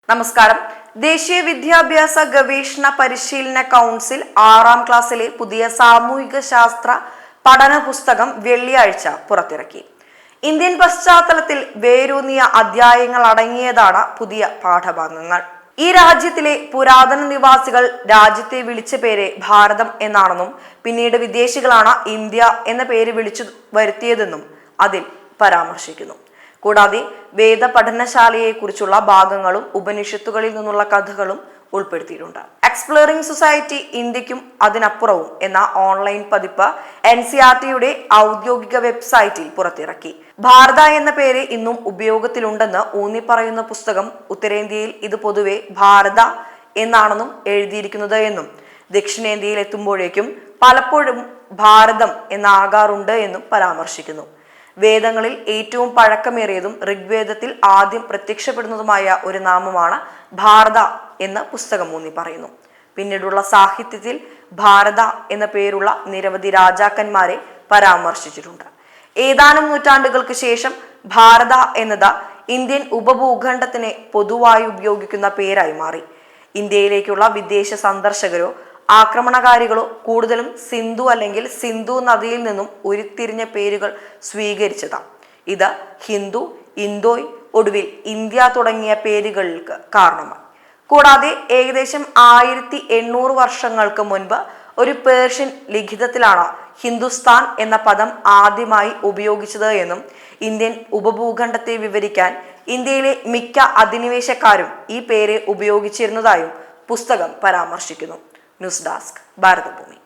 നമസ്കാരം. ദേശീയ വിദ്യാഭ്യാസ ഗവേഷണ പരിശീലന കൗൺസിൽ 6ാം ക്ലാസ്സിലെ പുതിയ സാമൂഹിക ശാസ്ത്ര പഠന പുസ്തകം വെള്ളിയാഴ്ച പുറത്തിറക്കി. ഇന്ത്യൻ പശ്ചാത്തലത്തിൽ വേരൂന്നിയ അധ്യായങ്ങൾ അടങ്ങിയതാണ് പുതിയ പാഠഭാഗങ്ങൾ. ഈ രാജ്യത്തിലെ പുരാതന നിവാസികൾ രാജ്യത്തെ വിളിച്ച പേര് ഭാരതം എന്നാണെന്നും പിന്നീട് വിദേശികളാണ് ഇന്ത്യ എന്ന പേര് വിളിച്ചു വരുത്തിയതെന്നും അതിൽ പരാമർശിക്കുന്നു. കൂടാതെ വേദ പഠനശാലയെ കുറിച്ചുള്ള ഭാഗങ്ങളും ഉപനിഷത്തുകളിൽ നിന്നുള്ള കഥകളും ഉൾപ്പെടുത്തിയിട്ടുണ്ട്. എക്സ്പ്ലോറിംഗ് സൊസൈറ്റി ഇന്ത്യക്കും അതിനപ്പുറവും എന്ന ഓൺലൈൻ പതിപ്പ് NCERT-യുടെ ഔദ്യോഗിക വെബ്സൈറ്റിൽ പുറത്തിറക്കി. ഭാരത എന്ന പേര് ഇന്നും ഉപയോഗത്തിലുണ്ടെന്ന് ഊന്നിപ്പറയുന്ന പുസ്തകം ഉത്തരേന്ത്യയിൽ ഇത് പൊതുവെ ഭാരത എന്നാണെന്നും എഴുതിയിരിക്കുന്നത് എന്നും ദക്ഷിണേന്ത്യയിൽ എത്തുമ്പോഴേക്കും പലപ്പോഴും ഭാരതം എന്നാകാറുണ്ട് എന്നും പരാമർശിക്കുന്നു. വേദങ്ങളിൽ ഏറ്റവും പഴക്കമേറിയതും ഋഗ്വേദത്തിൽ ആദ്യം പ്രത്യക്ഷപ്പെടുന്നതുമായ ഒരു നാമമാണ് ഭാരത എന്ന് പുസ്തകം ഊന്നി പറയുന്നു. പിന്നീടുള്ള സാഹിത്യത്തിൽ ഭാരത എന്ന പേരുള്ള നിരവധി രാജാക്കന്മാരെ പരാമർശിച്ചിട്ടുണ്ട്. ഏതാനും നൂറ്റാണ്ടുകൾക്ക് ശേഷം ഭാരത എന്നത് ഇന്ത്യൻ ഉപഭൂഖണ്ഡത്തിനെ പൊതുവായി ഉപയോഗിക്കുന്ന പേരായി മാറി. ഇന്ത്യയിലേക്കുള്ള വിദേശ സന്ദർശകരോ ആക്രമണകാരികളോ കൂടുതലും സിന്ധു അല്ലെങ്കിൽ സിന്ധു നദിയിൽ നിന്നും ഉരുത്തിരിഞ്ഞ പേരുകൾ സ്വീകരിച്ചതാണ്. ഇത് ഹിന്ദു, ഇന്തോയ്, ഒടുവിൽ ഇന്ത്യ തുടങ്ങിയ പേരുകൾക്ക് കാരണമായി. കൂടാതെ ഏകദേശം 1800 വർഷങ്ങൾക്ക് മുൻപ് ഒരു പേർഷ്യൻ ലിഖിതത്തിലാണ് ഹിന്ദുസ്ഥാൻ എന്ന പദം ആദ്യമായി ഉപയോഗിച്ചത് എന്നും ഇന്ത്യൻ ഉപഭൂഖണ്ഡത്തെ വിവരിക്കാൻ ഇന്ത്യയിലെ മിക്ക അധിനിവേശക്കാരും ഈ പേര് ഉപയോഗിച്ചിരുന്നതായും പുസ്തകം പരാമർശിക്കുന്നു. News desk Bharathabhoomi.